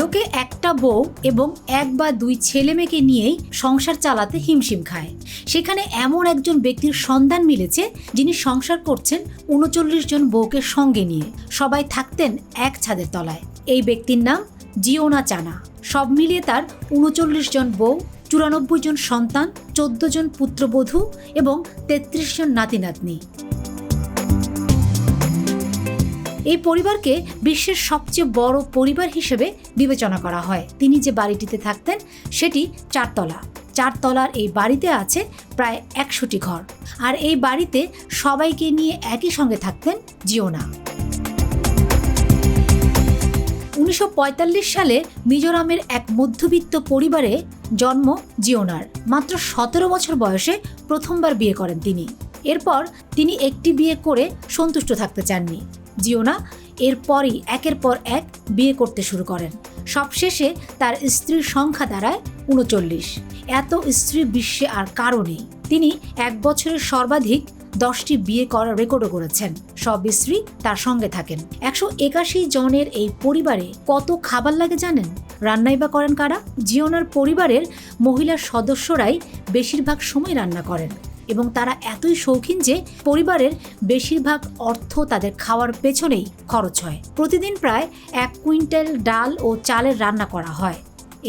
লোকে একটা বউ এবং এক বা দুই ছেলে মেয়েকে নিয়েই সংসার চালাতে হিমশিম খায়। সেখানে এমন একজন ব্যক্তির সন্ধান মিলেছে যিনি সংসার করছেন ৩৯ জন বউকে সঙ্গে নিয়ে। সবাই থাকতেন এক ছাদের তলায়। এই ব্যক্তির নাম জিওনা চানা। সব মিলিয়ে তার ৩৯ জন বউ, ৯৪ জন সন্তান, ১৪ জন পুত্রবধূ এবং ৩৩ জন নাতি নাতনি। এই পরিবারকে বিশ্বের সবচেয়ে বড় পরিবার হিসেবে বিবেচনা করা হয়। তিনি যে বাড়িটিতে থাকতেন সেটি ৪ তলা। ৪ তলার এই বাড়িতে আছে প্রায় ১০০টি ঘর। আর এই বাড়িতে সবাইকে নিয়ে একই সঙ্গে থাকতেন জিওনা। ১৯৪৫ সালে মিজোরামের এক মধ্যবিত্ত পরিবারে জন্ম জিওনার। মাত্র ১৭ বছর বয়সে প্রথমবার বিয়ে করেন তিনি। এরপর তিনি একটি বিয়ে করে সন্তুষ্ট থাকতে চাননি। জিওনা এরপরই একের পর এক বিয়ে করতে শুরু করেন। সবশেষে তার স্ত্রীর সংখ্যা দাঁড়ায় ৩৯। এত স্ত্রী বিশ্বে আর কারো নেই। তিনি এক বছরের সর্বাধিক 10টি বিয়ে করার রেকর্ডও করেছেন। সব স্ত্রী তার সঙ্গে থাকেন। ১৮১ জনের এই পরিবারে কত খাবার লাগে জানেন? রান্নাই বা করেন কারা? জিওনার পরিবারের মহিলা সদস্যরাই বেশিরভাগ সময় রান্না করেন এবং তারা এতই শৌখিন যে পরিবারের বেশিরভাগ অর্থ তাদের খাওয়ার পেছনেই খরচ হয়। প্রতিদিন প্রায় ১ কুইন্টাল ডাল ও চালের রান্না করা হয়।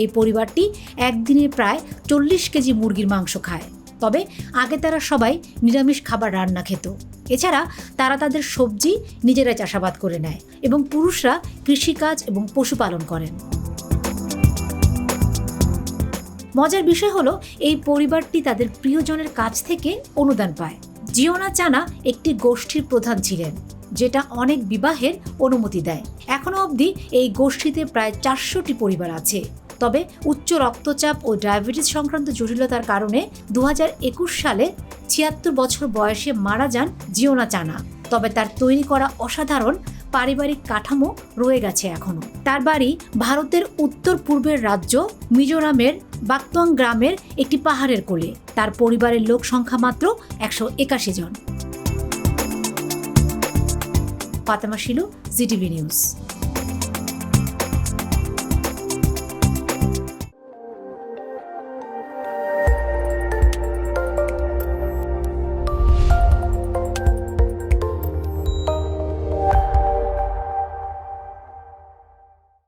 এই পরিবারটি একদিনে প্রায় ৪০ কেজি মুরগির মাংস খায়। তবে আগে তারা সবাই নিরামিষ খাবার রান্না খেত। এছাড়া তারা তাদের সবজি নিজেরাই চাষাবাদ করে নেয় এবং পুরুষরা কৃষিকাজ এবং পশুপালন করেন। মজার বিষয় হলো এই পরিবারটি তাদের প্রিয়জনের কাছ থেকে অনুদান পায়। জিওনা চানা একটি গোষ্ঠীর প্রধান ছিলেন, যেটা অনেক বিবাহের অনুমতি দেয়। এখনো অবধি এই গোষ্ঠীতে প্রায় ৪০০টি পরিবার আছে। তবে উচ্চ রক্তচাপ ও ডায়াবেটিস সংক্রান্ত জটিলতার কারণে ২০২১ সালে ৭৬ বছর বয়সে মারা যান জিওনা চানা। তবে তার তৈরি করা অসাধারণ পারিবারিক কাঠামো রয়ে গেছে এখনো। তার বাড়ি ভারতের উত্তর পূর্বের রাজ্য মিজোরামের বাকতোয়াং গ্রামের একটি পাহাড়ের কোলে। তার পরিবারের লোক সংখ্যা মাত্র ১৮১ জন। Fatema Shilu, GTV news.